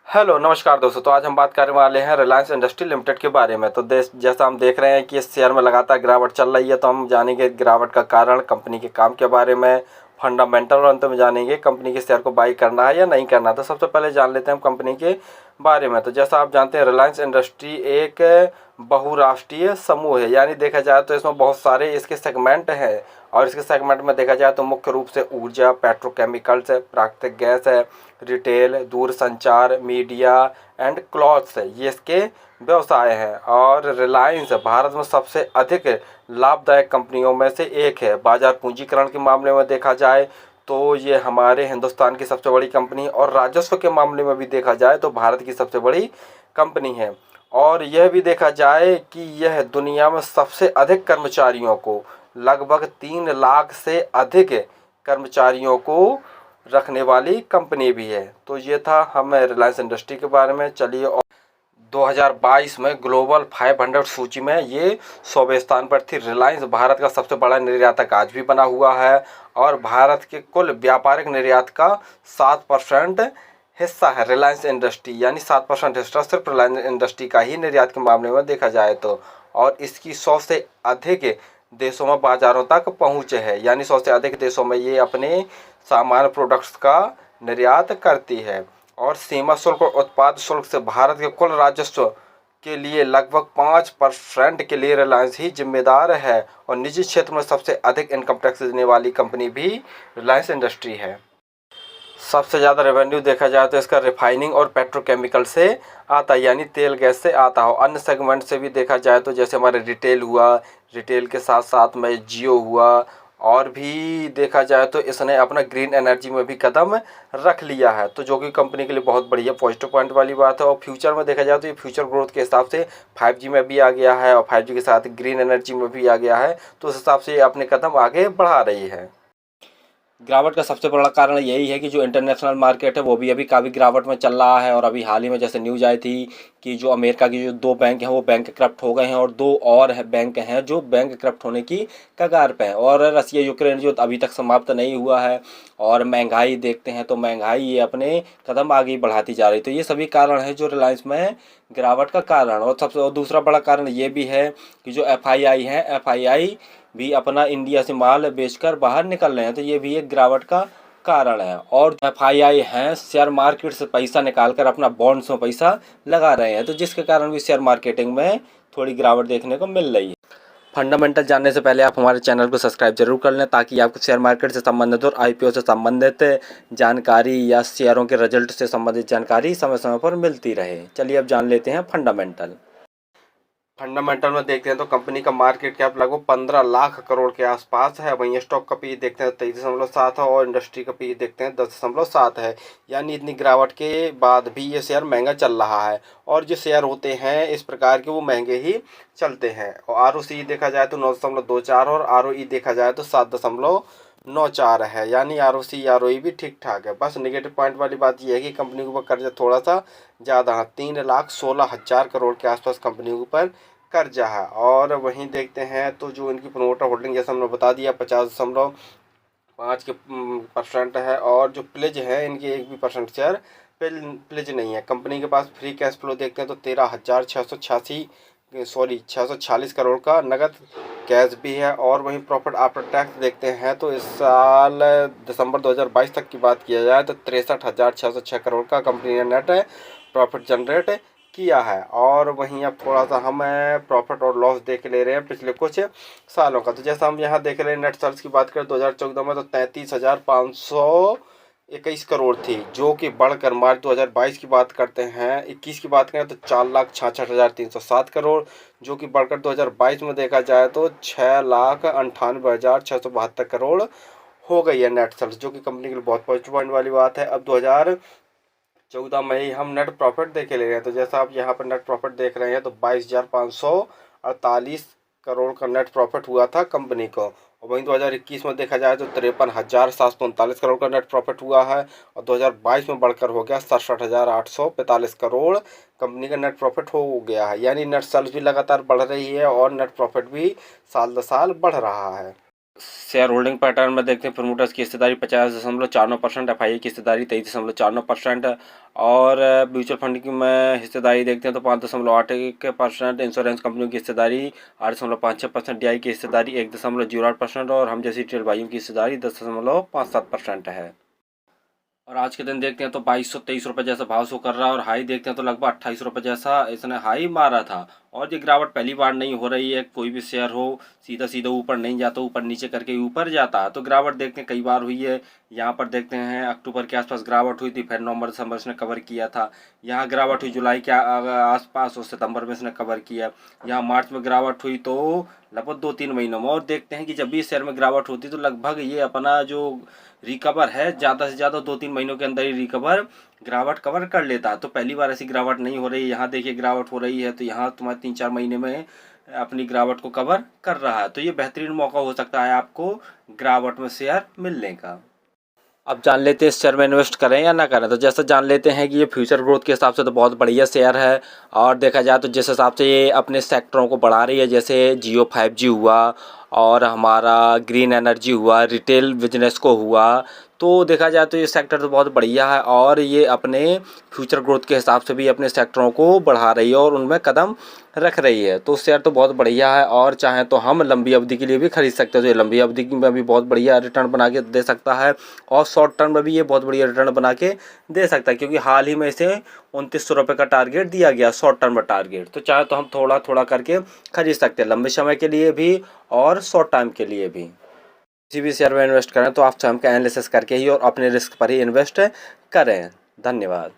Hello नमस्कार दोस्तों। तो आज हम बात करने वाले हैं रिलायंस इंडस्ट्री लिमिटेड के बारे में। तो देश जैसा हम देख रहे हैं कि इस शेयर में लगातार गिरावट चल रही है, तो हम जानेंगे गिरावट का कारण, कंपनी के काम के बारे में, फंडामेंटल, और अंत में जानेंगे कंपनी के शेयर को बाई करना है या नहीं करना। तो सबसे पहले जान लेते हैं हम कंपनी के बारे में। तो जैसा आप जानते हैं, रिलायंस इंडस्ट्री एक बहुराष्ट्रीय समूह है, यानी देखा जाए तो इसमें बहुत सारे इसके सेगमेंट हैं। और इसके सेगमेंट में देखा जाए तो मुख्य रूप से ऊर्जा, पेट्रोकेमिकल्स है, प्राकृतिक गैस है, रिटेल, दूरसंचार, मीडिया एंड क्लॉथ्स है, ये इसके व्यवसाय हैं। और रिलायंस भारत में सबसे अधिक लाभदायक कंपनियों में से एक है। बाजार पूंजीकरण के मामले में देखा जाए तो ये हमारे हिंदुस्तान की सबसे बड़ी कंपनी, और राजस्व के मामले में भी देखा जाए तो भारत की सबसे बड़ी कंपनी है। और यह भी देखा जाए कि यह दुनिया में सबसे अधिक कर्मचारियों को, लगभग 3 लाख से अधिक कर्मचारियों को रखने वाली कंपनी भी है। तो ये था हमें रिलायंस इंडस्ट्री के बारे में। चलिए, और 2022 में ग्लोबल 500 सूची में ये 100वें स्थान पर थी। रिलायंस भारत का सबसे बड़ा निर्यातक आज भी बना हुआ है, और भारत के कुल व्यापारिक निर्यात का 7% हिस्सा है रिलायंस इंडस्ट्री, यानी 7% हिस्सा सिर्फ रिलायंस इंडस्ट्री का ही निर्यात के मामले में देखा जाए तो। और इसकी 100 से अधिक देशों में बाजारों तक पहुँच है, यानी 100 से अधिक देशों में ये अपने सामान्य प्रोडक्ट्स का निर्यात करती है। और सीमा शुल्क और उत्पाद शुल्क से भारत के कुल राजस्व के लिए लगभग 5% के लिए रिलायंस ही जिम्मेदार है। और निजी क्षेत्र में सबसे अधिक इनकम टैक्स देने वाली कंपनी भी रिलायंस इंडस्ट्री है। सबसे ज़्यादा रेवेन्यू देखा जाए तो इसका रिफाइनिंग और पेट्रोकेमिकल से आता है, यानी तेल गैस से आता हो। अन्य सेगमेंट से भी देखा जाए तो जैसे हमारे रिटेल हुआ, रिटेल के साथ साथ में जियो हुआ, और भी देखा जाए तो इसने अपना ग्रीन एनर्जी में भी कदम रख लिया है, तो जो कि कंपनी के लिए बहुत बढ़िया पॉजिटिव पॉइंट वाली बात है। और फ्यूचर में देखा जाए तो ये फ्यूचर ग्रोथ के हिसाब से 5G में भी आ गया है, और 5G के साथ ग्रीन एनर्जी में भी आ गया है, तो उस हिसाब से ये अपने कदम आगे बढ़ा रही है। गिरावट का सबसे बड़ा कारण यही है कि जो इंटरनेशनल मार्केट है वो भी अभी काफ़ी गिरावट में चल रहा है। और अभी हाल ही में जैसे न्यूज़ आई थी कि जो अमेरिका की जो 2 बैंक हैं वो बैंक करप्ट हो गए हैं, और 2 और बैंक हैं जो बैंक करप्ट होने की कगार पे हैं। और रसिया यूक्रेन जो अभी तक समाप्त नहीं हुआ है। और महंगाई देखते हैं तो महंगाई ये अपने कदम आगे बढ़ाती जा रही, तो ये सभी कारण है जो रिलायंस में गिरावट का कारण। और दूसरा बड़ा कारण ये भी है कि जो FII है, FII भी अपना इंडिया से माल बेचकर बाहर निकल रहे हैं, तो ये भी एक गिरावट का कारण है। और FII हैं शेयर मार्केट से पैसा निकालकर अपना बॉन्ड्स में पैसा लगा रहे हैं, तो जिसके कारण भी शेयर मार्केटिंग में थोड़ी गिरावट देखने को मिल रही है। फंडामेंटल जानने से पहले आप हमारे चैनल को सब्सक्राइब जरूर कर लें, ताकि आपको शेयर मार्केट से संबंधित और IPO से संबंधित जानकारी या शेयरों के रिजल्ट से संबंधित जानकारी समय समय पर मिलती रहे। चलिए अब जान लेते हैं फंडामेंटल। फंडामेंटल में देखते हैं तो कंपनी का मार्केट कैप लगभग 15 लाख करोड़ के आसपास है। वहीं स्टॉक का पी देखते हैं 23.7 है, और इंडस्ट्री का पी देखते हैं 10.7 है। यानी इतनी गिरावट के बाद भी ये शेयर महंगा चल रहा है, और जो शेयर होते हैं इस प्रकार के वो महंगे ही चलते हैं। और ROC देखा जाए तो 9.24, और ROE देखा जाए तो 7.94 है, यानी ROC ROE भी ठीक ठाक है। बस निगेटिव पॉइंट वाली बात यह है कि कंपनी के ऊपर कर्जा थोड़ा सा ज़्यादा है, 3,16,000 करोड़ के आसपास कंपनी के ऊपर कर्जा है। और वहीं देखते हैं तो जो इनकी प्रोमोटर होल्डिंग जैसा हमने बता दिया 50.5% है, और जो प्लेज है इनकी 1 भी परसेंट शेयर प्लेज नहीं है। कंपनी के पास फ्री कैश फ्लो देखते हैं तो 646 करोड़ का नगद कैश भी है। और वहीं प्रॉफिट आफ्टर टैक्स देखते हैं तो इस साल दिसंबर 2022 तक की बात किया जाए तो 63,606 करोड़ का कंपनी ने नेट प्रॉफिट जनरेट किया है। और वहीं अब थोड़ा सा हम प्रॉफिट और लॉस देख ले रहे हैं पिछले कुछ सालों का। तो जैसा हम यहाँ देख रहे हैं, नेट सेल्स की बात करें 2014 में तो 33,521 करोड़ थी, जो कि बढ़कर मार्च 2022 की बात करते हैं 21 की बात करें तो 4,66,307 करोड़, जो कि बढ़कर 2022 में देखा जाए तो 6,98,672 करोड़ हो गई है नेट सेल्स, जो कि कंपनी के लिए बहुत पॉजिटिव पॉइंट वाली बात है। अब 2014 में ही हम नेट प्रॉफिट देखे ले रहे हैं, तो जैसा आप यहाँ पर नेट प्रॉफिट देख रहे हैं तो 22,548 करोड़ का नेट प्रॉफिट हुआ था कंपनी को। और वहीं 2021 में देखा जाए तो 53,739 करोड़ का नेट प्रॉफिट हुआ है, और 2022 में बढ़कर हो गया 67,845 करोड़ कंपनी का नेट प्रॉफिट हो गया है। यानी नेट सेल्स भी लगातार बढ़ रही है, और नेट प्रॉफिट भी साल दर साल बढ़ रहा है। शेयर होल्डिंग पैटर्न में देखते हैं प्रमोटर्स की हिस्सेदारी 50.49%, एफआईआई की हिस्सेदारी 23.94% और म्यूचुअल फंड की में हिस्सेदारी देखते हैं तो 5.81%, इंश्योरेंस कंपनियों की हिस्सेदारी 8.56%, डीआई की हिस्सेदारी 1.08% और हम जैसी रिटेल भाइयों की हिस्सेदारी 10.57% है। और आज के दिन देखते हैं तो 2223 रुपये जैसा भाव शो कर रहा है और हाई देखते हैं तो लगभग 28 रुपये जैसा इसने हाई मारा था। और ये गिरावट पहली बार नहीं हो रही है, कोई भी शेयर हो सीधा सीधा ऊपर नहीं जाता, ऊपर नीचे करके ऊपर जाता है। तो गिरावट देखते हैं कई बार हुई है। यहाँ पर देखते हैं अक्टूबर के आसपास गिरावट हुई थी, फिर नवंबर दिसंबर इसने कवर किया था। यहाँ गिरावट हुई जुलाई के आसपास और सितंबर में इसने कवर किया। यहाँ मार्च में गिरावट हुई तो लगभग 2-3 महीनों में। और देखते हैं कि जब भी शेयर में गिरावट होती तो लगभग ये अपना जो रिकवर है ज़्यादा से ज़्यादा 2-3 महीनों के अंदर ही गिरावट कवर कर लेता है। तो पहली बार ऐसी गिरावट नहीं हो रही, यहाँ देखिए गिरावट हो रही है तो यहाँ तुम्हारे 3-4 महीने में अपनी गिरावट को कवर कर रहा है। तो ये बेहतरीन मौका हो सकता है आपको गिरावट में शेयर मिलने का। अब जान लेते हैं इस शेयर में इन्वेस्ट करें या ना करें। तो जैसा जान लेते हैं कि ये फ्यूचर ग्रोथ के हिसाब से तो बहुत बढ़िया शेयर है और देखा जाए तो जिस हिसाब से ये अपने सेक्टरों को बढ़ा रही है, जैसे जियो 5G हुआ और हमारा ग्रीन एनर्जी हुआ, रिटेल बिजनेस को हुआ, तो देखा जाए तो ये सेक्टर तो बहुत बढ़िया है और ये अपने फ्यूचर ग्रोथ के हिसाब से भी अपने सेक्टरों को बढ़ा रही है और उनमें कदम रख रही है। तो शेयर तो बहुत बढ़िया है और चाहें तो हम लंबी अवधि के लिए भी खरीद सकते हैं। तो ये लंबी अवधि में भी बहुत बढ़िया रिटर्न बना के दे सकता है और शॉर्ट टर्म में भी ये बहुत बढ़िया रिटर्न बना के दे सकता है, क्योंकि हाल ही में इसे 2900 रुपये का टारगेट दिया गया शॉर्ट टर्म टारगेट। तो चाहे तो हम थोड़ा थोड़ा करके खरीद सकते हैं, लंबे समय के लिए भी और शॉर्ट टाइम के लिए भी। किसी भी शेयर में इन्वेस्ट करें तो आप स्वयं का एनालिसिस करके ही और अपने रिस्क पर ही इन्वेस्ट करें। धन्यवाद।